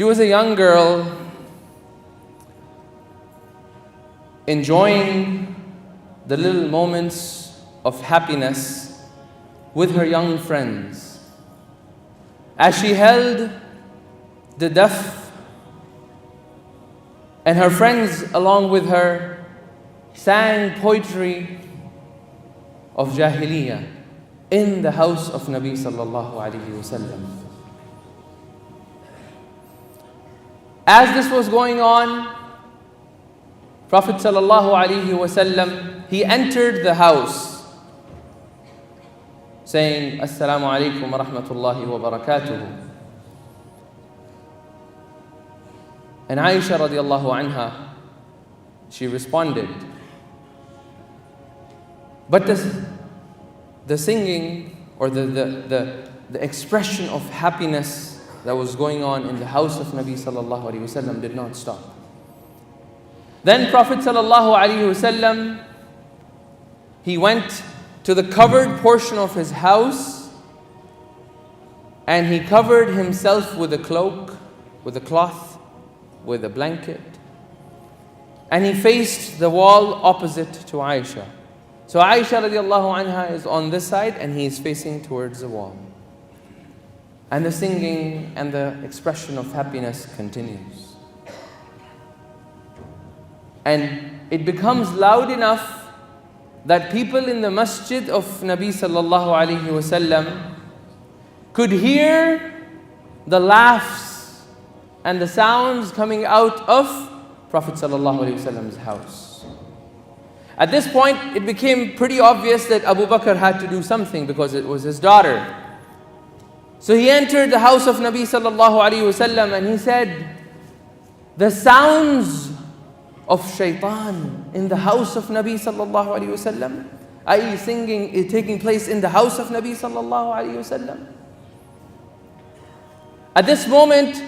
She was a young girl enjoying the little moments of happiness with her young friends. As she held the daf and her friends along with her sang poetry of Jahiliyyah in the house of Nabi sallallahu alaihi wasallam. As this was going on, Prophet sallallahu alaihi wasallam, he entered the house saying, Assalamu alaikum wa rahmatullahi wa barakatuhu. And Aisha radiallahu anha, she responded. But the singing or the expression of happiness that was going on in the house of Nabi sallallahu alaihi wasallam did not stop. Then Prophet sallallahu alaihi wasallam, he went to the covered portion of his house and he covered himself with a cloak, with a cloth, with a blanket, and he faced the wall opposite to Aisha. So Aisha radiallahu anha is on this side and he is facing towards the wall. And the singing and the expression of happiness continues. And it becomes loud enough that people in the masjid of Nabi sallallahu alaihi wasallam could hear the laughs and the sounds coming out of Prophet sallallahu alaihi wasallam's house. At this point, it became pretty obvious that Abu Bakr had to do something because it was his daughter. So he entered the house of Nabi sallallahu alaihi wasallam and he said, the sounds of Shaytaan in the house of Nabi sallallahu alaihi wasallam, i.e. singing is taking place in the house of Nabi sallallahu alaihi wasallam. At this moment,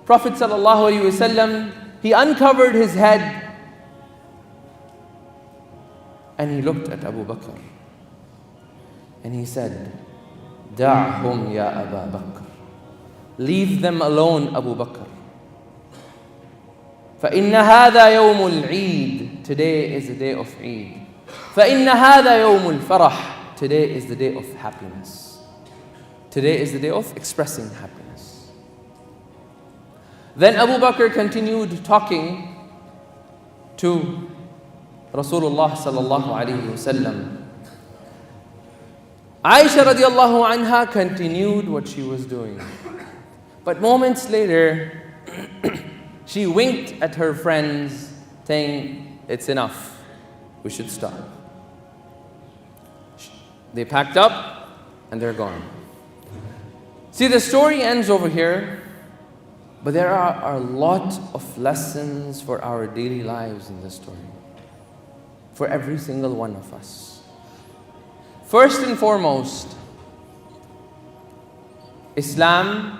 Prophet sallallahu alaihi wasallam, he uncovered his head and he looked at Abu Bakr and he said, Da'hum ya Aba Bakr. Leave them alone, Abu Bakr. فَإِنَّ هَذَا يَوْمُ الْعِيدِ. Today is the day of Eid. فَإِنَّ هَذَا يَوْمُ الْفَرَحِ. Today is the day of happiness. Today is the day of expressing happiness. Then Abu Bakr continued talking to Rasulullah sallallahu alayhi wasallam. Aisha radiallahu anha continued what she was doing. But moments later, she winked at her friends saying, it's enough, we should stop. They packed up and they're gone. See, the story ends over here, but there are a lot of lessons for our daily lives in this story. For every single one of us. First and foremost, Islam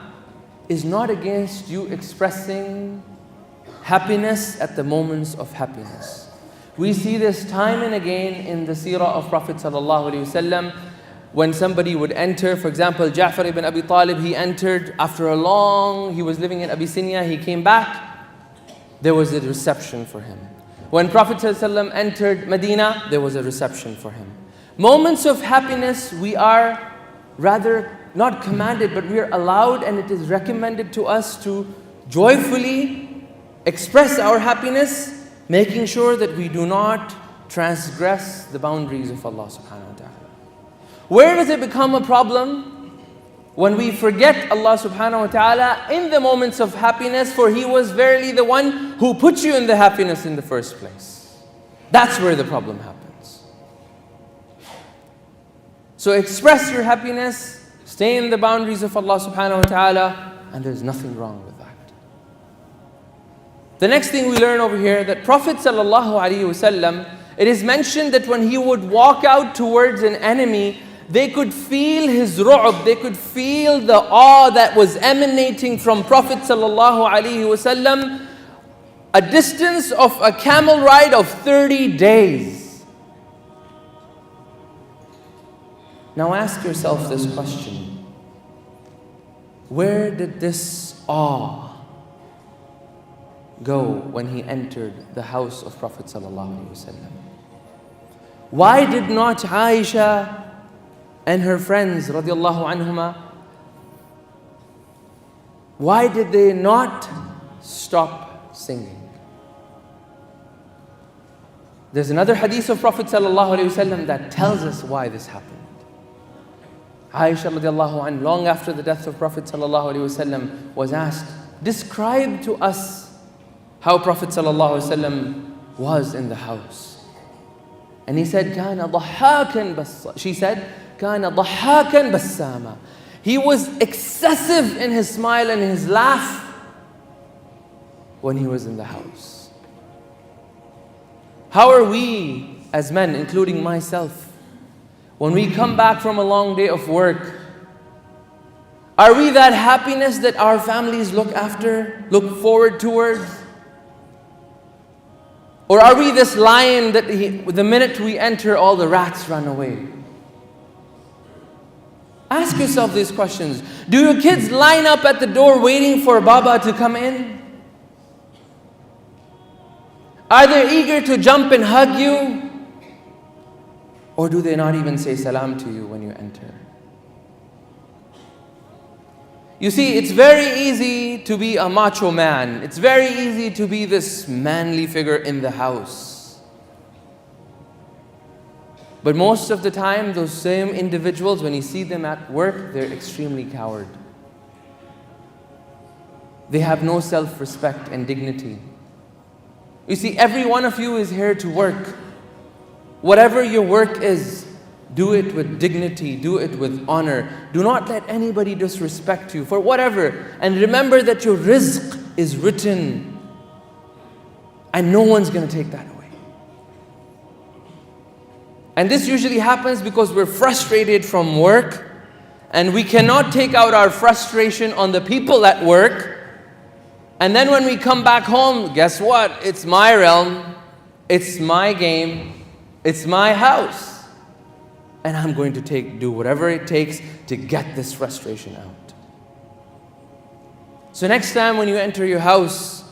is not against you expressing happiness at the moments of happiness. We see this time and again in the seerah of Prophet sallallahu alaihi wasallam. When somebody would enter, for example, Ja'far ibn Abi Talib, he entered after he was living in Abyssinia, he came back, there was a reception for him. When Prophet ﷺ entered Medina, there was a reception for him. Moments of happiness, we are rather not commanded, but we are allowed and it is recommended to us to joyfully express our happiness, making sure that we do not transgress the boundaries of Allah subhanahu wa ta'ala. Where does it become a problem? When we forget Allah subhanahu wa ta'ala in the moments of happiness, for He was verily the one who put you in the happiness in the first place. That's where the problem happens. So express your happiness, stay in the boundaries of Allah subhanahu wa ta'ala, and there's nothing wrong with that. The next thing we learn over here, that Prophet sallallahu alaihi wasallam, it is mentioned that when he would walk out towards an enemy, they could feel his ru'b, they could feel the awe that was emanating from Prophet sallallahu alaihi wasallam, a distance of a camel ride of 30 days. Now ask yourself this question. Where did this awe go when he entered the house of Prophet ﷺ? Why did not Aisha and her friends radiallahu anhuma, why did they not stop singing? There's another hadith of Prophet ﷺ that tells us why this happened. Aisha radiallahu anha, long after the death of Prophet ﷺ, was asked, describe to us how Prophet ﷺ was in the house. And he said, كَانَ ضَحَّاكًا بَسَّامًا. She said, كَانَ ضَحَّاكًا بَسَّامًا. He was excessive in his smile and his laugh when he was in the house. How are we as men, including myself, when we come back from a long day of work? Are we that happiness that our families look look forward towards? Or are we this lion that the minute we enter, all the rats run away? Ask yourself these questions. Do your kids line up at the door waiting for Baba to come in? Are they eager to jump and hug you? Or do they not even say salam to you when you enter? You see, it's very easy to be a macho man. It's very easy to be this manly figure in the house. But most of the time, those same individuals, when you see them at work, they're extremely coward. They have no self-respect and dignity. You see, every one of you is here to work. Whatever your work is, do it with dignity, do it with honor. Do not let anybody disrespect you for whatever. And remember that your rizq is written and no one's going to take that away. And this usually happens because we're frustrated from work and we cannot take out our frustration on the people at work. And then when we come back home, guess what? It's my realm, it's my game, it's my house. And I'm going to do whatever it takes to get this frustration out. So next time when you enter your house,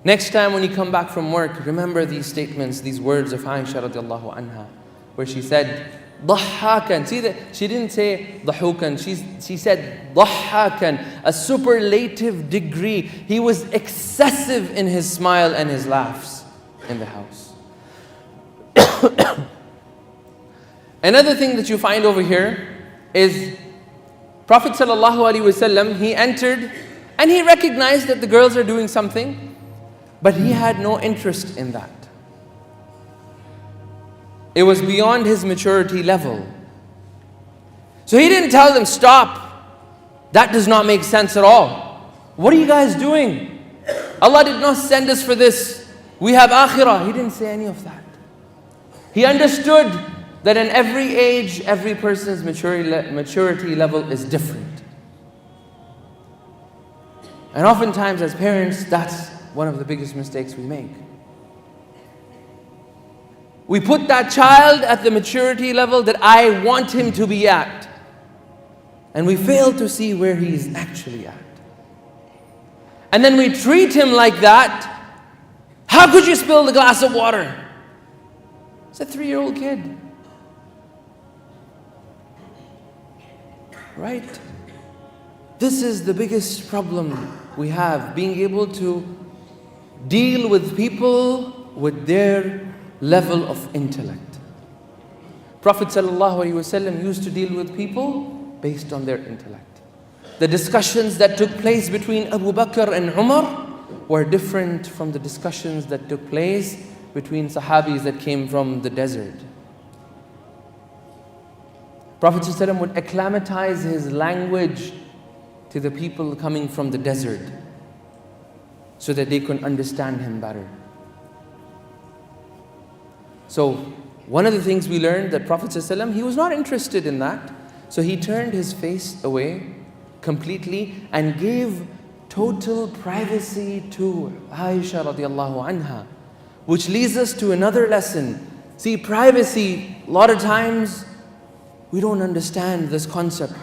next time when you come back from work, remember these statements, these words of Aisha radiallahu anha, where she said, ضحاكًا. See that she didn't say ضحوكًا, she said ضحاكًا, a superlative degree. He was excessive in his smile and his laughs in the house. Another thing that you find over here is Prophet ﷺ, he entered and he recognized that the girls are doing something, but he had no interest in that. It was beyond his maturity level. So he didn't tell them, stop. That does not make sense at all. What are you guys doing? Allah did not send us for this. We have akhirah. He didn't say any of that. He understood that in every age, every person's maturity level is different. And oftentimes as parents, that's one of the biggest mistakes we make. We put that child at the maturity level that I want him to be at. And we fail to see where he's actually at. And then we treat him like that. How could you spill the glass of water? It's a 3-year-old kid. Right? This is the biggest problem we have, being able to deal with people with their level of intellect. Prophet ﷺ used to deal with people based on their intellect. The discussions that took place between Abu Bakr and Umar were different from the discussions that took place between Sahabis that came from the desert. Prophet ﷺ would acclimatize his language to the people coming from the desert so that they could understand him better. So one of the things we learned that Prophet ﷺ, he was not interested in that. So he turned his face away completely and gave total privacy to Aisha radiallahu anha, which leads us to another lesson. See, privacy, a lot of times we don't understand this concept.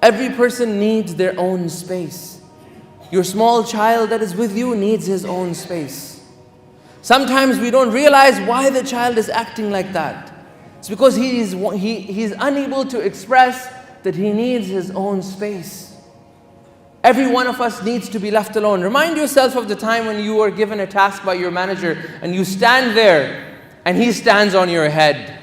Every person needs their own space. Your small child that is with you needs his own space. Sometimes we don't realize why the child is acting like that. It's because he's unable to express that he needs his own space. Every one of us needs to be left alone. Remind yourself of the time when you were given a task by your manager and you stand there and he stands on your head.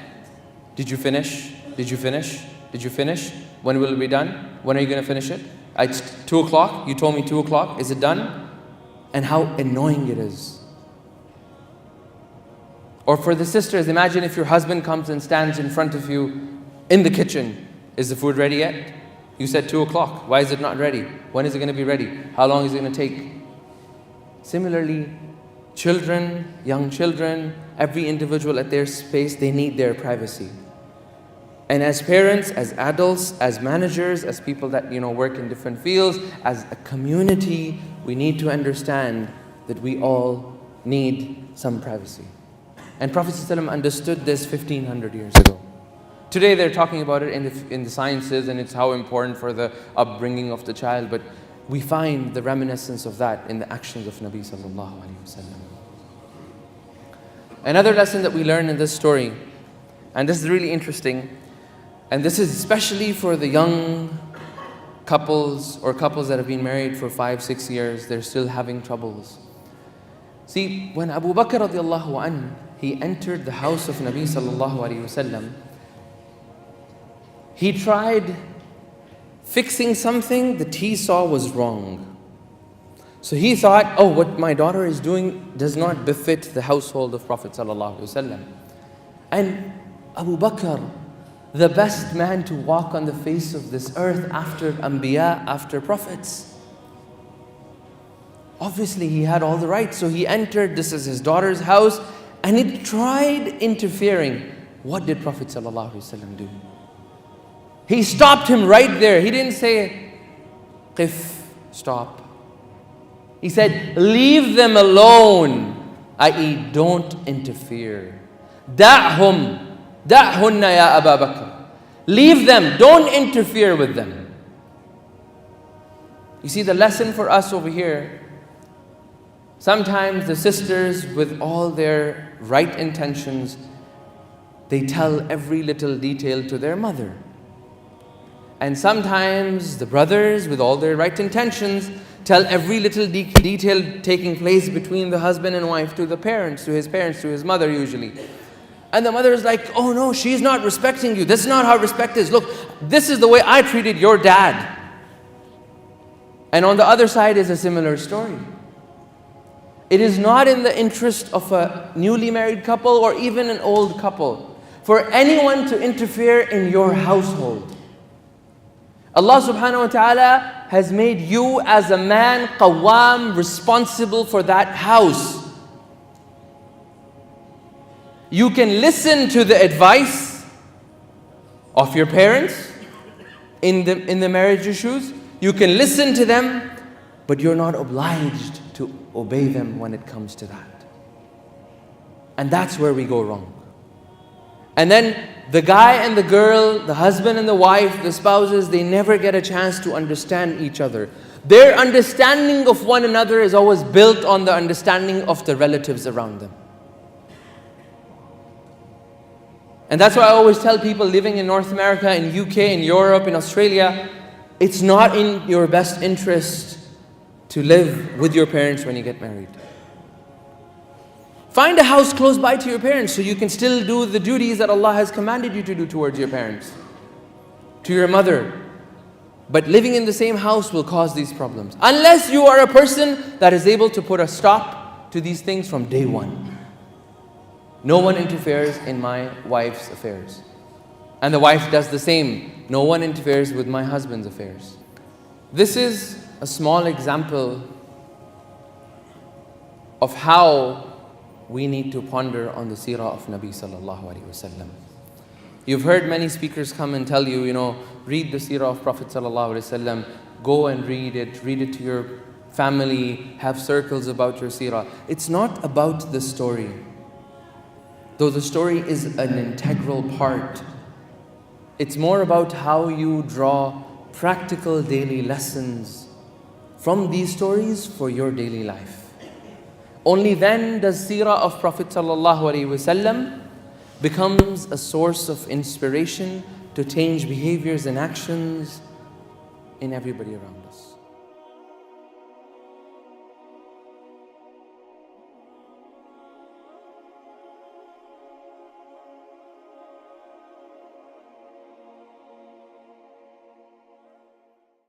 Did you finish? Did you finish? Did you finish? When will it be done? When are you going to finish it? It's 2 o'clock. You told me 2 o'clock. Is it done? And how annoying it is. Or for the sisters, imagine if your husband comes and stands in front of you in the kitchen. Is the food ready yet? You said 2 o'clock. Why is it not ready? When is it going to be ready? How long is it going to take? Similarly, children, young children, every individual at their space, they need their privacy. And as parents, as adults, as managers, as people that work in different fields, as a community, we need to understand that we all need some privacy. And Prophet ﷺ understood this 1500 years ago. Today they're talking about it in the sciences, and it's how important for the upbringing of the child, but we find the reminiscence of that in the actions of Nabi sallallahu alaihi wasallam. Another lesson that we learn in this story, and this is really interesting, and this is especially for the young couples or couples that have been married for 5-6 years, they're still having troubles. See, when Abu Bakr radiallahu anhu, he entered the house of Nabi sallallahu alaihi wasallam, he tried fixing something that he saw was wrong. So he thought, oh, what my daughter is doing does not befit the household of Prophet sallallahu alaihi wasallam. And Abu Bakr, the best man to walk on the face of this earth after Anbiya, after prophets. Obviously he had all the rights, so he entered, this is his daughter's house, and he tried interfering. What did Prophet sallallahu alaihi wasallam do? He stopped him right there. He didn't say, Qif, stop. He said, leave them alone, i.e. don't interfere. Da'hum, da'hunna ya Aba Bakr. Leave them, don't interfere with them. You see the lesson for us over here. Sometimes the sisters, with all their right intentions, they tell every little detail to their mother. And sometimes the brothers, with all their right intentions, tell every little detail taking place between the husband and wife to the parents, to his mother usually. And the mother is like, oh no, she's not respecting you. This is not how respect is. Look, this is the way I treated your dad. And on the other side is a similar story. It is not in the interest of a newly married couple or even an old couple for anyone to interfere in your household. Allah subhanahu wa ta'ala has made you as a man, qawwam, responsible for that house. You can listen to the advice of your parents in the marriage issues. You can listen to them, but you're not obliged to obey them when it comes to that. And that's where we go wrong. And then the guy and the girl, the husband and the wife, the spouses, they never get a chance to understand each other. Their understanding of one another is always built on the understanding of the relatives around them. And that's why I always tell people living in North America, in UK, in Europe, in Australia, it's not in your best interest to live with your parents when you get married. Find a house close by to your parents so you can still do the duties that Allah has commanded you to do towards your parents, to your mother. But living in the same house will cause these problems. Unless you are a person that is able to put a stop to these things from day one. No one interferes in my wife's affairs. And the wife does the same. No one interferes with my husband's affairs. This is a small example of how we need to ponder on the seerah of Nabi sallallahu alaihi wasallam. You've heard many speakers come and tell you, read the seerah of Prophet sallallahu alaihi wasallam, go and read it to your family, have circles about your seerah. It's not about the story, though the story is an integral part. It's more about how you draw practical daily lessons from these stories for your daily life. Only then does seerah of Prophet ﷺ becomes a source of inspiration to change behaviors and actions in everybody around us.